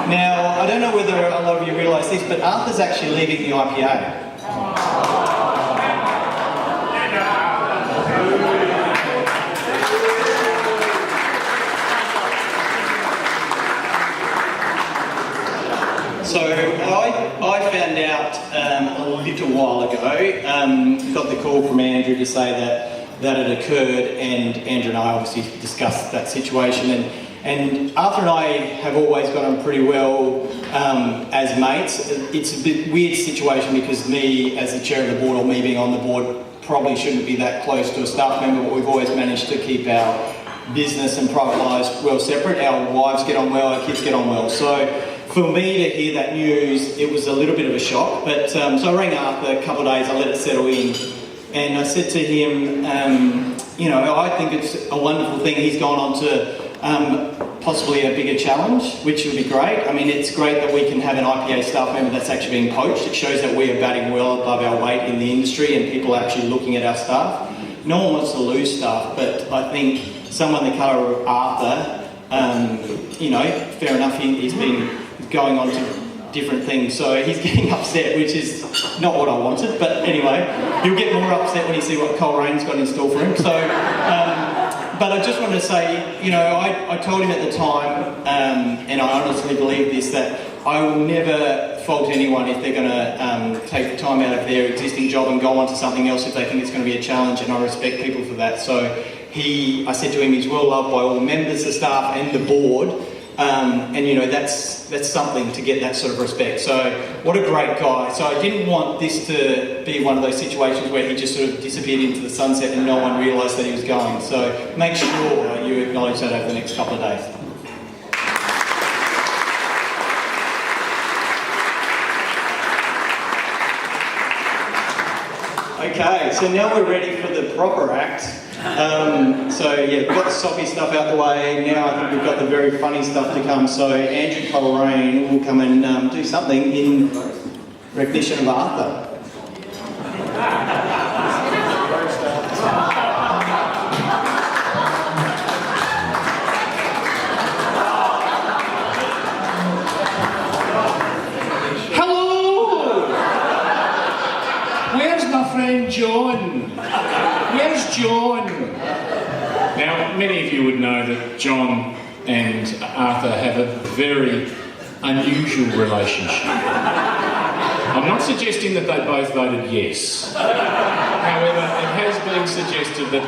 Now, I don't know whether a lot of you realise this, but Arthur's actually leaving the IPA. So I found out a little while ago, got the call from Andrew to say that had occurred, and Andrew and I obviously discussed that situation, and Arthur and I have always got on pretty well as mates. It's a bit weird situation because me as the chair of the board, or me being on the board, probably shouldn't be that close to a staff member, but we've always managed to keep our business and private lives well separate. Our wives get on well, our kids get on well. So for me to hear that news, it was a little bit of a shock. But so I rang Arthur a couple of days, I let it settle in, and I said to him, you know, I think it's a wonderful thing he's gone on to possibly a bigger challenge, which would be great. I mean, it's great that we can have an IPA staff member that's actually being poached. It shows that we are batting well above our weight in the industry and people are actually looking at our staff. No one wants to lose staff, but I think someone the colour of Arthur, you know, fair enough, he's been going on to different things, so he's getting upset, which is not what I wanted, but anyway, he'll get more upset when he sees what Colerain's got in store for him. So, but I just wanted to say, you know, I told him at the time, and I honestly believe this, that I will never fault anyone if they're going to take time out of their existing job and go on to something else if they think it's going to be a challenge, and I respect people for that. So I said to him, he's well loved by all the members, the staff and the board, and you know, that's something to get that sort of respect. So what a great guy. So I didn't want this to be one of those situations where he just sort of disappeared into the sunset and no one realised that he was going. So make sure you acknowledge that over the next couple of days. Okay, so now we're ready for the proper act. So yeah, we've got the soppy stuff out the way. Now I think we've got the very funny stuff to come. So Andrew Colerain will come and do something in recognition of Arthur. Friend John. Where's John? Now, many of you would know that John and Arthur have a very unusual relationship. I'm not suggesting that they both voted yes. However, it has been suggested that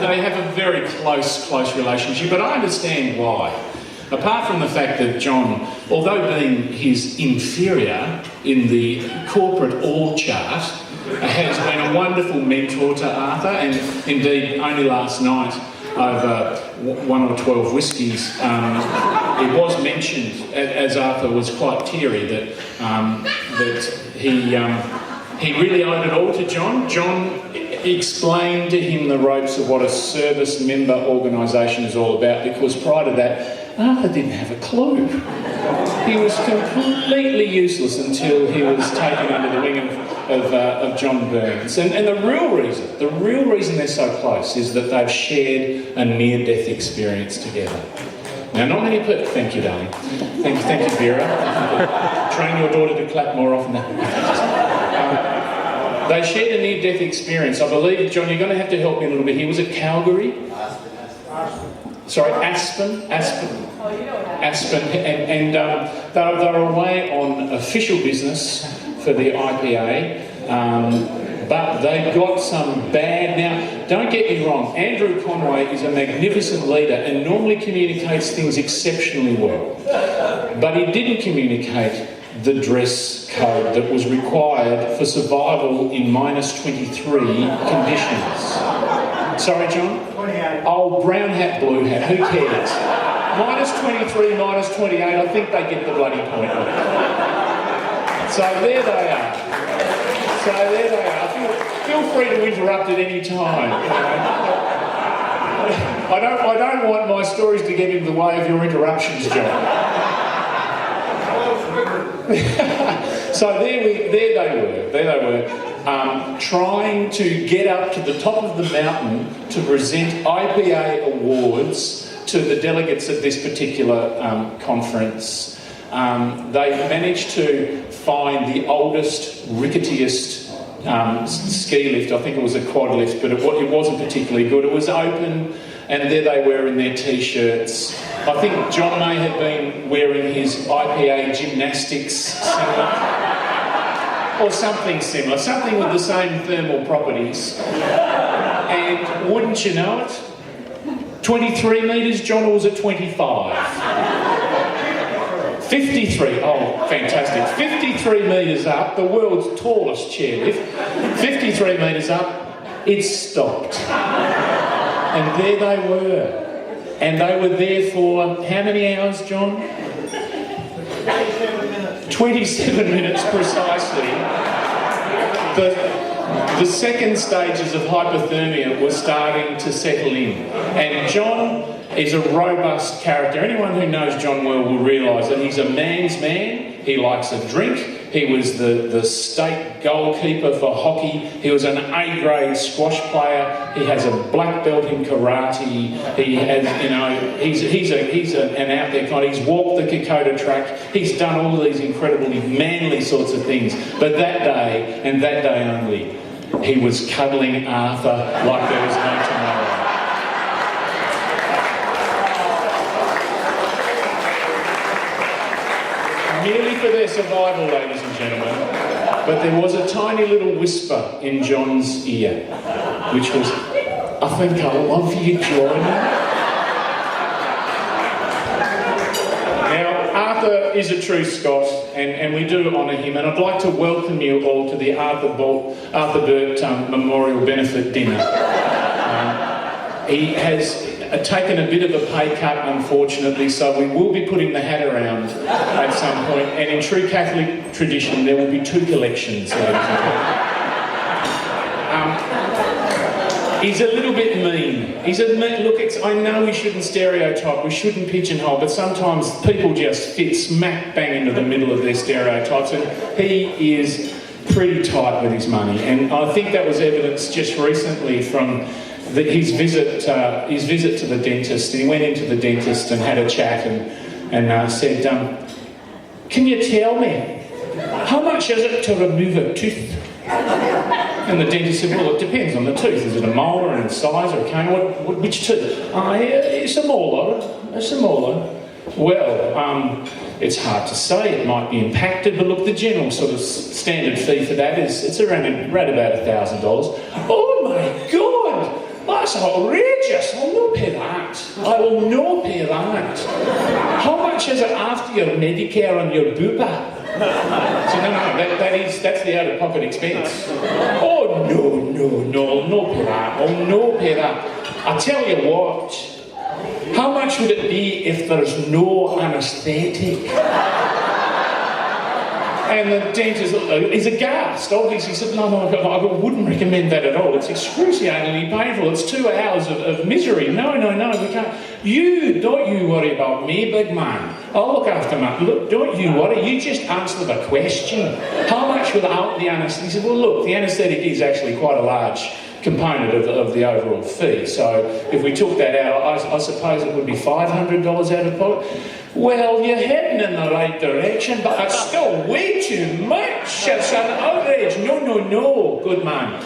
they have a very close relationship, but I understand why. Apart from the fact that John, although being his inferior in the corporate org chart, has been a wonderful mentor to Arthur, and indeed only last night over 1 or 12 whiskies it was mentioned, as Arthur was quite teary, that he really owed it all to John. John explained to him the ropes of what a service member organisation is all about, because prior to that Arthur didn't have a clue. He was completely useless until he was taken under the wing of John Burns. And the real reason they're so close is that they've shared a near-death experience together. Now, not many people... Thank you, darling. Thank you, Vera. Train your daughter to clap more often. They shared a near-death experience. I believe, John, you're going to have to help me a little bit here. Was it Calgary? Sorry, Aspen, and they were away on official business for the IPA, but they got some bad... Now, don't get me wrong, Andrew Conway is a magnificent leader and normally communicates things exceptionally well, but he didn't communicate the dress code that was required for survival in -23 conditions. Sorry, John? 28. Oh, brown hat, blue hat, who cares? -23, -28, I think they get the bloody point. So there they are. Feel free to interrupt at any time. I don't want my stories to get in the way of your interruptions, John. So there they were, trying to get up to the top of the mountain to present IPA awards to the delegates at this particular conference. they managed to find the oldest, ricketiest ski lift. I think it was a quad lift, but it wasn't particularly good. It was open, and there they were in their T-shirts. I think John may have been wearing his IPA gymnastics singlet, or something similar, something with the same thermal properties. And wouldn't you know it, 23 metres, John was at 25. 53, oh fantastic, 53 metres up, the world's tallest chairlift, 53 metres up, it stopped. And there they were. And they were there for how many hours, John? 27 minutes precisely. The second stages of hypothermia were starting to settle in. And John is a robust character. Anyone who knows John well will realise that he's a man's man. He likes a drink. He was the state goalkeeper for hockey. He was an A-grade squash player. He has a black belt in karate. He has, you know, he's an out there kind. He's walked the Kokoda track. He's done all of these incredibly manly sorts of things. But that day, and that day only, he was cuddling Arthur like there was no tomorrow. Merely for their survival, ladies and gentlemen. But there was a tiny little whisper in John's ear, which was, "I think I love you, John." Now, Arthur is a true Scot, and we do honour him, and I'd like to welcome you all to the Arthur Burt Memorial Benefit Dinner. He has taken a bit of a pay cut, unfortunately, so we will be putting the hat around at some point, and in true Catholic tradition, there will be two collections, ladies and gentlemen. He's a little bit mean. Look, I know we shouldn't stereotype, we shouldn't pigeonhole, but sometimes people just fit smack bang into the middle of their stereotypes, and he is pretty tight with his money, and I think that was evidenced just recently from his visit to the dentist. He went into the dentist and had a chat and said, "Can you tell me, how much is it to remove a tooth?" And the dentist said, "Well, it depends on the tooth. Is it a molar in size or a cane? Which tooth?" It's a molar. It's a molar. Well, it's hard to say. It might be impacted, but look, the general sort of standard fee for that is it's around about $1,000. Oh my God! That's outrageous. I'll not pay that. I will not pay that. How much is it after your Medicare and your bupa? So that's the out-of-pocket expense. Oh no, no pay that. I'll no pay that. I tell you what. How much would it be if there's no anaesthetic? And the dentist is aghast, obviously. He said, no, I wouldn't recommend that at all. It's excruciatingly painful. It's 2 hours of misery. No, we can't. Don't you worry about me, big man. I'll look after my... Look, don't you worry. You just answer the question. How much without the anaesthetic? He said, well, look, the anaesthetic is actually quite a large component of the overall fee. So if we took that out, I suppose it would be $500 out of pocket. Well, you're heading in the right direction, but that's still way too much. It's an outrage. No, good man.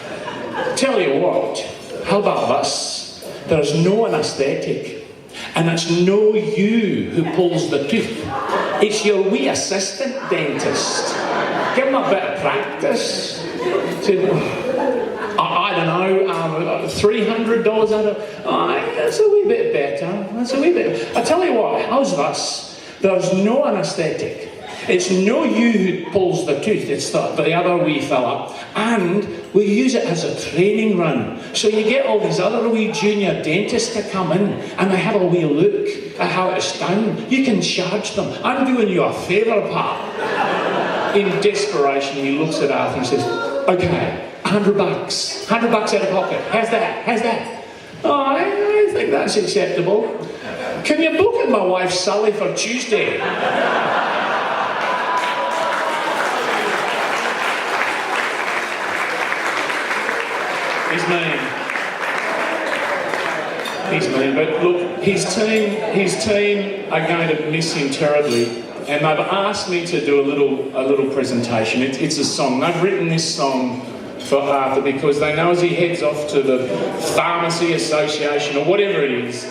Tell you what, how about this? There's no anaesthetic, and it's no you who pulls the tooth. It's your wee assistant dentist. Give him a bit of practice. I don't know, $300 out of... that's a wee bit better. I tell you what, how's this? There's no anaesthetic. It's no you who pulls the tooth, it's the other wee fella. And we use it as a training run. So you get all these other wee junior dentists to come in and they have a wee look at how it's done. You can charge them. I'm doing you a favour, pal. In desperation, he looks at Arthur and says, okay, $100. $100 out of pocket. How's that? Oh, I think that's acceptable. Can you book in my wife Sally for Tuesday? He's mean, but look, his team are going to miss him terribly. and they've asked me to do a little presentation. It's a song. They've written this song for Arthur because they know as he heads off to the Pharmacy Association or whatever it is,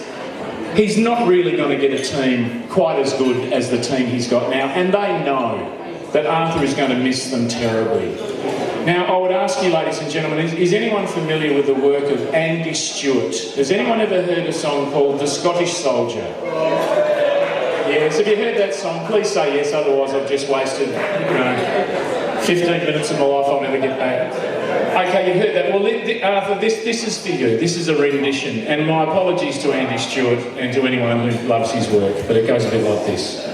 he's not really going to get a team quite as good as the team he's got now, and they know that Arthur is going to miss them terribly. Now, I would ask you, ladies and gentlemen, is anyone familiar with the work of Andy Stewart? Has anyone ever heard a song called The Scottish Soldier? Yes, have you heard that song? Please say yes, otherwise I've just wasted 15 minutes of my life I'll never get back. Okay, you've heard that. Well, Arthur, this is for you. This is a rendition, and my apologies to Andy Stewart and to anyone who loves his work, but it goes a bit like this.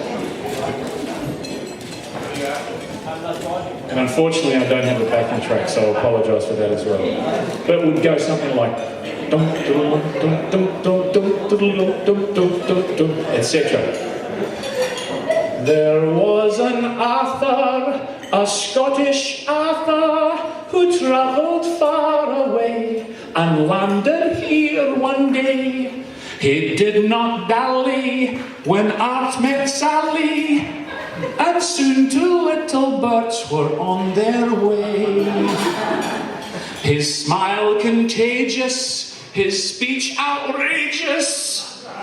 And unfortunately I don't have a backing track, so I apologise for that as well. But it would go something like etc. There was an Arthur, a Scottish Arthur, who travelled far away and landed here one day. He did not dally when Art met Sally, and soon 2 little birds were on their way. His smile contagious, his speech outrageous.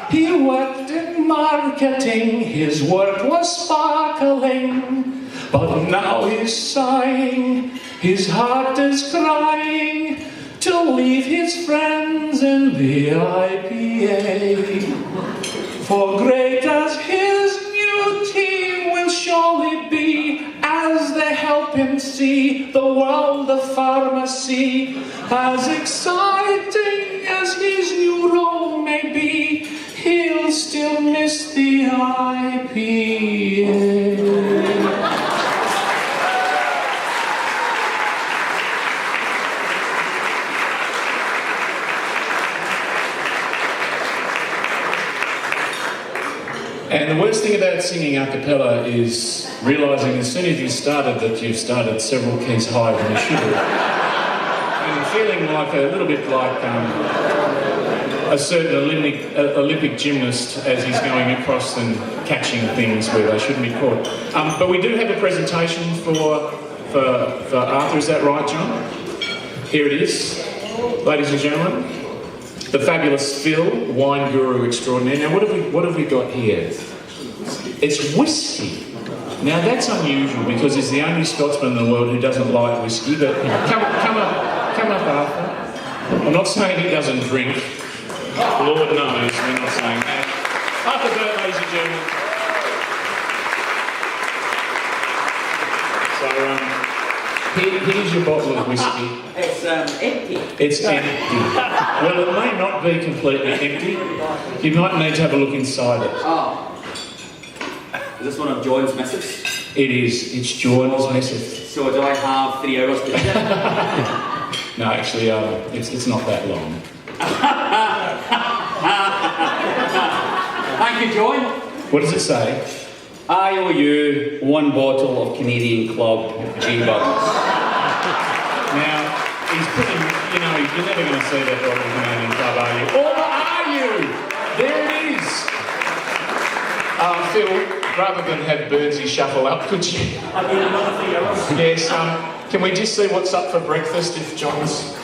He worked in marketing, his work was sparkling. But now he's sighing, his heart is crying to leave his friends in the IPA. For great as his new team will surely be, as they help him see the world of pharmacy. As exciting as his new role may be, he'll still miss the IPA. And the worst thing about singing a cappella is realising as soon as you started that you've started several keys higher than you should have. And feeling like a little bit like a certain Olympic gymnast as he's going across and catching things where they shouldn't be caught. But we do have a presentation for Arthur, is that right, John? Here it is, ladies and gentlemen. The fabulous Phil, wine guru extraordinaire. Now, what have we got here? It's whiskey. Now, that's unusual because he's the only Scotsman in the world who doesn't like whiskey. But come up, Arthur. I'm not saying he doesn't drink. Lord knows, we're not saying that. Arthur Burt, ladies and gentlemen. So, here's your bottle of whiskey. It's empty. It's empty. Well, it may not be completely empty. You might need to have a look inside it. Oh. Is this one of John's missives? It is. It's John's missive. So do I have 3 hours to do it? No, actually, it's not that long. Thank you, John. What does it say? I owe you 1 bottle of Canadian Club G-Bugs. Now, he's putting, you're never going to see that bottle of Canadian Club, are you? Or are you? There it is. Phil, rather than have Burnsy shuffle up, could you? I need another 3 hours. Yes, can we just see what's up for breakfast if John's...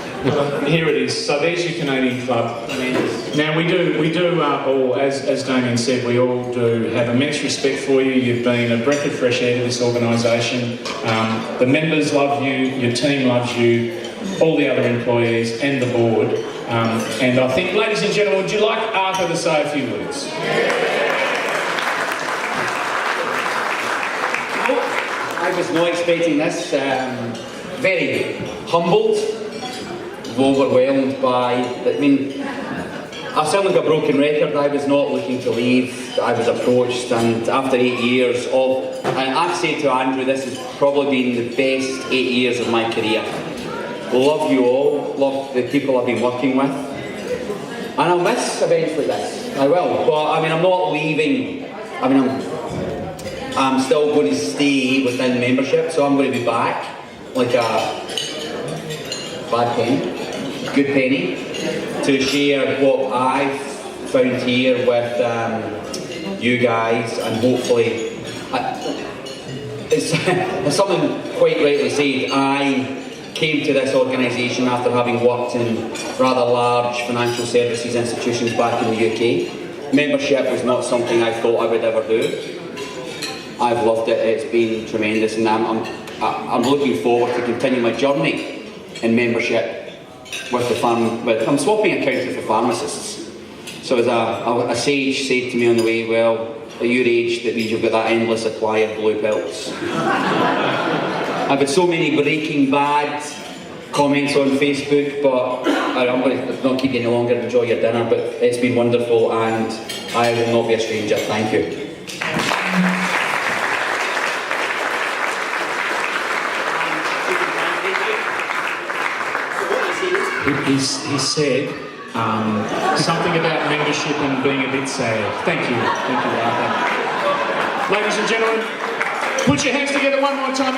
Here it is. So there's your Canadian Club. Now we do all, as Damien said, we all do have immense respect for you. You've been a breath of fresh air to this organisation. The members love you, your team loves you, all the other employees and the board. And I think, ladies and gentlemen, would you like Arthur to say a few words? I was not expecting this. Very humbled, overwhelmed by, I sound like a broken record. I was not looking to leave. I was approached, and after 8 years and I've said to Andrew, this has probably been the best 8 years of my career. Love you all, love the people I've been working with, and I'll miss eventually this. I will, but I'm not leaving. I'm still going to stay within membership, so I'm going to be back like a bad penny. Good penny, to share what I've found here with you guys, and hopefully As someone quite rightly said, I came to this organisation after having worked in rather large financial services institutions back in the UK. Membership was not something I thought I would ever do. I've loved it, it's been tremendous, and I'm looking forward to continue my journey in membership with the I'm swapping accounts with the pharmacists. So as a sage said to me on the way, well, at your age, that means you've got that endless supply of blue pills. I've had so many Breaking Bad comments on Facebook, but I'm going to not keep you any longer. Enjoy your dinner, but it's been wonderful, and I will not be a stranger. Thank you. He said something about membership and being a bit sad. Thank you, Arthur. Ladies and gentlemen, put your hands together one more time.